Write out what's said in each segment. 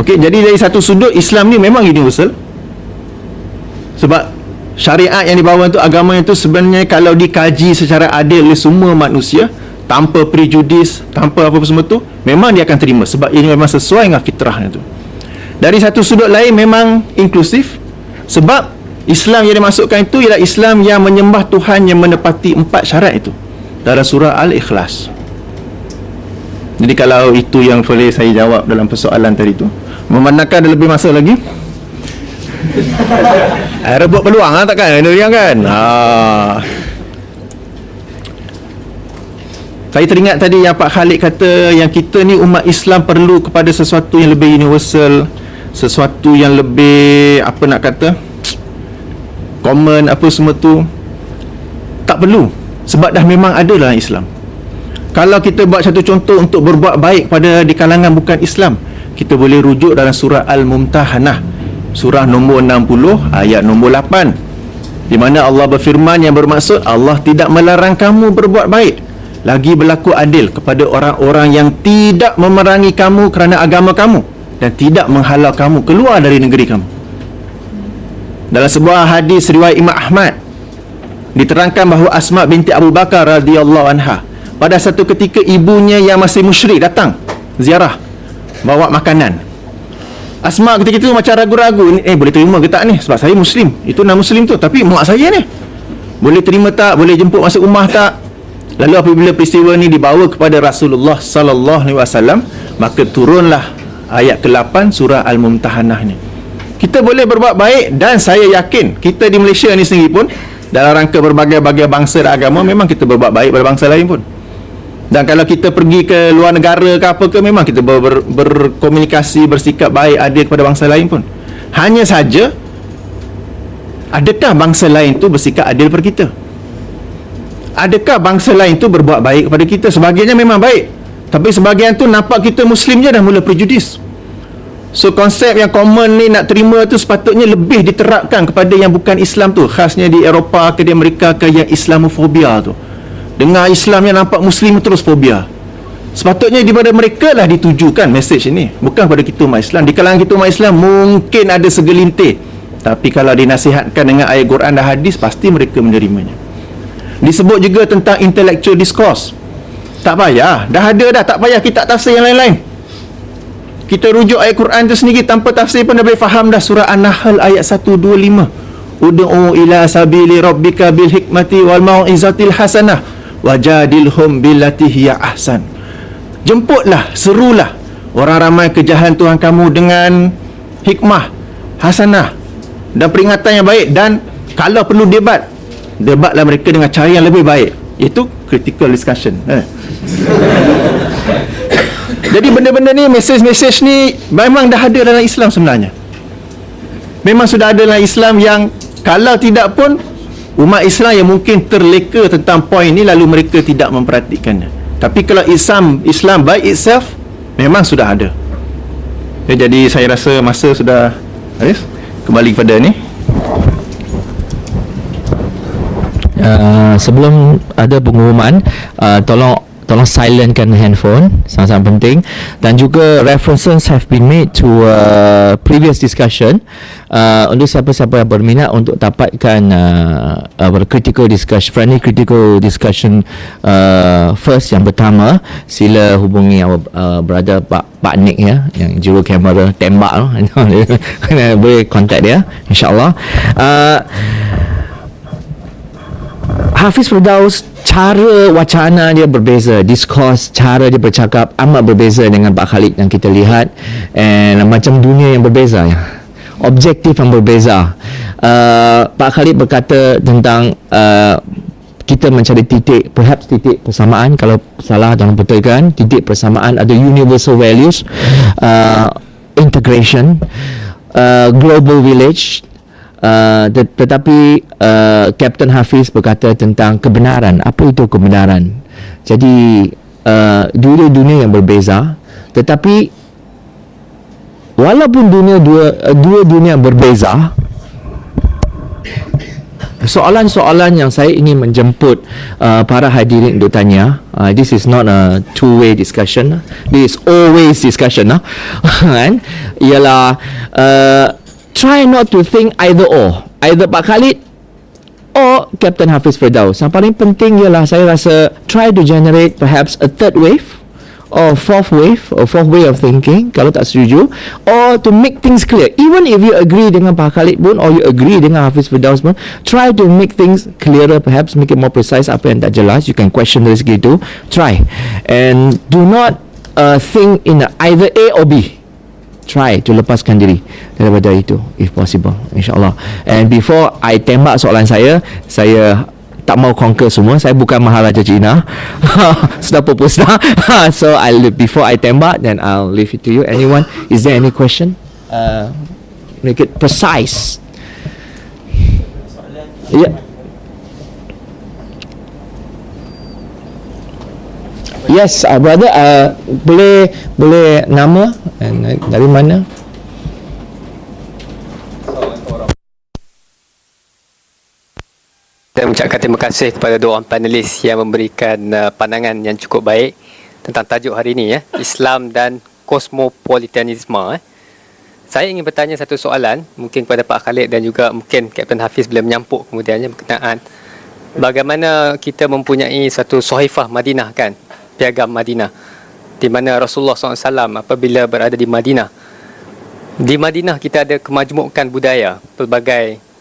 Okey, jadi dari satu sudut Islam ni memang universal. Sebab syariat yang dibawa itu, agama itu sebenarnya kalau dikaji secara adil oleh semua manusia, tanpa prejudis, tanpa apa-apa semua tu, memang dia akan terima sebab ini memang sesuai dengan fitrahnya tu. Dari satu sudut lain memang inklusif, sebab Islam yang dimasukkan itu ialah Islam yang menyembah Tuhan yang menepati 4 syarat itu dalam surah Al-Ikhlas. Jadi kalau itu yang boleh saya jawab dalam persoalan tadi tu. Memandangkan ada lebih masa lagi, rebut peluang lah takkan dia kan. Saya teringat tadi yang Pak Khalid kata yang kita ni umat Islam perlu kepada sesuatu yang lebih universal, sesuatu yang lebih apa nak kata common apa semua tu. Tak perlu, sebab dah memang ada dalam Islam. Kalau kita buat satu contoh untuk berbuat baik pada di kalangan bukan Islam, kita boleh rujuk dalam surah Al-Mumtahanah, surah nombor 60 ayat nombor 8, di mana Allah berfirman yang bermaksud Allah tidak melarang kamu berbuat baik, lagi berlaku adil kepada orang-orang yang tidak memerangi kamu kerana agama kamu dan tidak menghalau kamu keluar dari negeri kamu. Dalam sebuah hadis riwayat Imam Ahmad diterangkan bahawa Asma binti Abu Bakar radhiyallahu anha, pada satu ketika ibunya yang masih musyrik datang ziarah bawa makanan. Asma ketika itu macam ragu-ragu, boleh terima ke tak ni, sebab saya Muslim, itu nama Muslim tu, tapi mak saya ni boleh terima tak, boleh jemput masuk rumah tak. Lalu apabila peristiwa ni dibawa kepada Rasulullah sallallahu alaihi wasallam, maka turunlah ayat ke-8 surah Al-Mumtahanah ni. Kita boleh berbuat baik, dan saya yakin kita di Malaysia ni sendiri pun dalam rangka berbagai-bagai bangsa dan agama, memang kita berbuat baik pada bangsa lain pun. Dan kalau kita pergi ke luar negara ke apa ke, memang kita berkomunikasi, bersikap baik, adil kepada bangsa lain pun. Hanya saja, adakah bangsa lain tu bersikap adil kepada kita? Adakah bangsa lain tu berbuat baik kepada kita? Sebahagiannya memang baik, tapi sebahagian tu nampak kita Muslim je dah mula prejudis. So konsep yang common ni nak terima tu sepatutnya lebih diterapkan kepada yang bukan Islam tu, khasnya di Eropah ke di Amerika ke, yang Islamofobia tu. Dengar Islam yang nampak Muslim terus fobia. Sepatutnya daripada mereka lah ditujukan mesej ini, bukan pada kita umat Islam. Di kalangan kita umat Islam mungkin ada segelintir, tapi kalau dinasihatkan dengan ayat Quran dan hadis, pasti mereka menerimanya. Disebut juga tentang intellectual discourse. Tak payah, dah ada dah, tak payah kita tafsir yang lain-lain. Kita rujuk ayat Quran tu sendiri, tanpa tafsir pun dah boleh faham dah. Surah An-Nahl ayat 125, ud'u ila sabili rabbika bil hikmati wal mau'izatil hasanah wajadilhum billati hiya ahsan. Jemputlah, serulah orang ramai ke jalan Tuhan kamu dengan hikmah, hasanah dan peringatan yang baik, dan kalau perlu debatlah mereka dengan cara yang lebih baik, iaitu critical discussion. Jadi benda-benda ni, mesej-mesej ni memang dah ada dalam Islam sebenarnya. Memang sudah ada dalam Islam, yang kalau tidak pun umat Islam yang mungkin terleka tentang poin ni, lalu mereka tidak memperhatikannya. Tapi kalau Islam by itself memang sudah ada. Jadi saya rasa masa sudah habis. Kembali kepada ni. Sebelum ada pengumuman, tolong silentkan handphone, sangat-sangat penting. Dan juga references have been made to previous discussion, untuk siapa-siapa yang berminat untuk dapatkan critical discussion, friendly critical discussion first. Yang pertama, sila hubungi our brother Pak Nick ya, yang juru kamera tembak tu. Boleh contact dia, insyaAllah. Hafiz Firdaus, cara wacana dia berbeza, discourse, cara dia bercakap amat berbeza dengan Pak Khalid yang kita lihat, and macam dunia yang berbeza ya, objektif yang berbeza. Pak Khalid berkata tentang kita mencari titik, perhaps titik persamaan, kalau salah jangan betulkan, titik persamaan, ada universal values, integration, global village. Tetapi Captain Hafiz berkata tentang kebenaran. Apa itu kebenaran? Jadi dunia yang berbeza, tetapi walaupun dua dunia yang berbeza, soalan-soalan yang saya ingin menjemput para hadirin untuk tanya. This is not a two-way discussion. This is always discussion. Kan? Ialah try not to think either or. Either Pak Khalid or Captain Hafiz Firdaus. Yang paling penting ialah saya rasa try to generate perhaps a third wave or fourth way of thinking kalau tak setuju, or to make things clear. Even if you agree dengan Pak Khalid pun, or you agree dengan Hafiz Firdaus pun, try to make things clearer, perhaps make it more precise. Apa yang tak jelas, you can question dari segi itu. Try, and do not think in either A or B. Try to lepaskan diri daripada itu if possible, insyaAllah. And before I tembak soalan saya tak mau conquer semua. Saya bukan Maharaja Cina. Sudah pupus dah. So before I tembak, then I'll leave it to you. Anyone? Is there any question? Make it precise. Yeah. Yes, brother. Boleh nama and dari mana? Saya mengucapkan terima kasih kepada dua orang panelis yang memberikan pandangan yang cukup baik tentang tajuk hari ini, Islam dan kosmopolitanisme. Saya ingin bertanya satu soalan mungkin kepada Pak Khalid dan juga mungkin Kapten Hafiz boleh menyampuk kemudiannya berkenaan bagaimana kita mempunyai satu Sohifah Madinah, kan, piagam Madinah, di mana Rasulullah SAW apabila berada di Madinah kita ada kemajmukan budaya pelbagai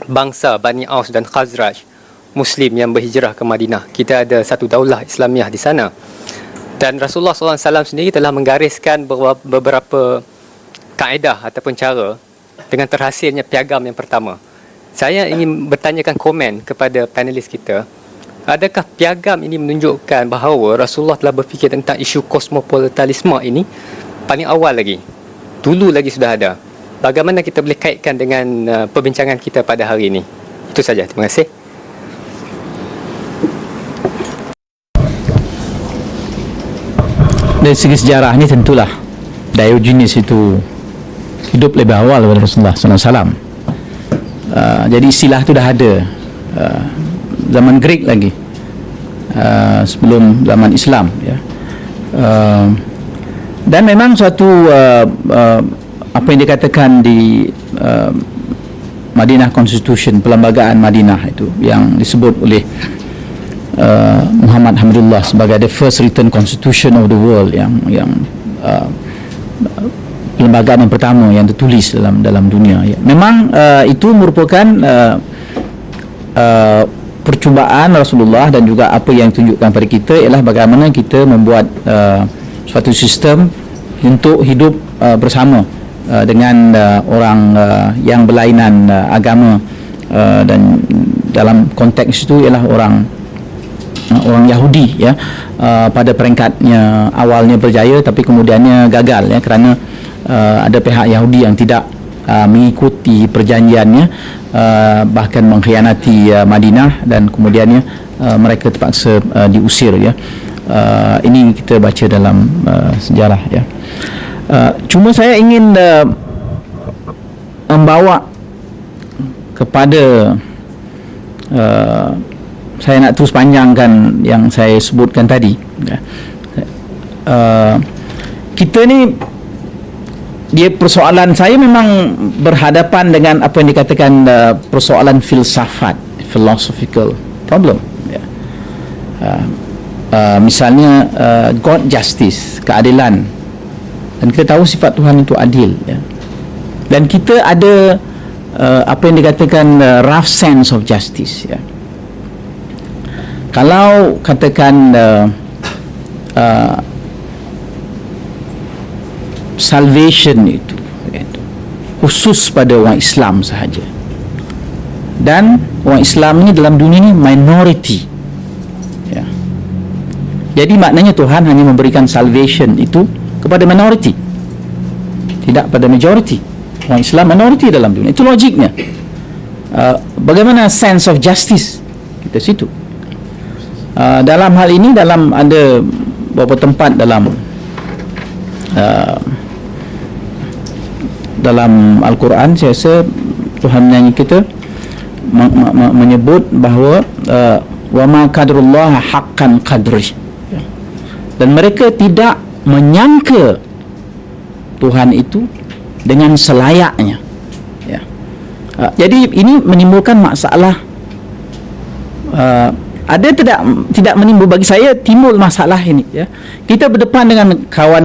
bangsa Bani Aus dan Khazraj Muslim yang berhijrah ke Madinah. Kita ada satu daulah Islamiah di sana. Dan Rasulullah SAW sendiri telah menggariskan beberapa kaedah ataupun cara dengan terhasilnya piagam yang pertama. Saya ingin bertanyakan komen kepada panelis kita. Adakah piagam ini menunjukkan bahawa Rasulullah telah berfikir tentang isu kosmopolitanisme ini paling awal lagi? Dulu lagi sudah ada. Bagaimana kita boleh kaitkan dengan perbincangan kita pada hari ini? Itu saja. Terima kasih. Dari segi sejarah ni tentulah Diogenes itu hidup lebih awal daripada Rasulullah SAW. Jadi istilah itu dah ada zaman Greek lagi, sebelum zaman Islam, ya. Dan memang suatu apa yang dikatakan di Madinah Constitution, Perlembagaan Madinah itu yang disebut oleh Muhammad Hamdullah sebagai the first written constitution of the world, yang perlembagaan yang pertama yang tertulis dalam dunia, ya. Memang itu merupakan percubaan Rasulullah, dan juga apa yang tunjukkan pada kita ialah bagaimana kita membuat suatu sistem untuk hidup bersama dengan orang yang berlainan agama, dan dalam konteks itu ialah orang Yahudi, ya. Pada peringkatnya awalnya berjaya tapi kemudiannya gagal, ya, kerana ada pihak Yahudi yang tidak mengikuti perjanjiannya, bahkan mengkhianati Madinah, dan kemudiannya mereka terpaksa diusir, ya. Ini kita baca dalam sejarah, ya. Cuma saya ingin membawa kepada saya nak terus panjangkan yang saya sebutkan tadi, ya. Kita ni, dia persoalan saya memang berhadapan dengan apa yang dikatakan persoalan filsafat, philosophical problem, ya. Misalnya God justice, keadilan, dan kita tahu sifat Tuhan itu adil, ya. Dan kita ada apa yang dikatakan rough sense of justice, ya. Kalau katakan salvation itu khusus pada orang Islam sahaja, dan orang Islam ini dalam dunia ini minority, ya. Jadi maknanya Tuhan hanya memberikan salvation itu kepada minority, tidak pada majority. Orang Islam minority dalam dunia, itu logiknya. Bagaimana sense of justice kita situ? Dalam hal ini, dalam ada beberapa tempat dalam Al-Quran, saya rasa Tuhan menyanyi kita menyebut bahawa wa ma qadrullah haqqan qadri, dan mereka tidak menyangka Tuhan itu dengan selayaknya, ya. Jadi ini menimbulkan masalah. Ada tidak menimbul, bagi saya timbul masalah ini, ya. Kita berdepan dengan kawan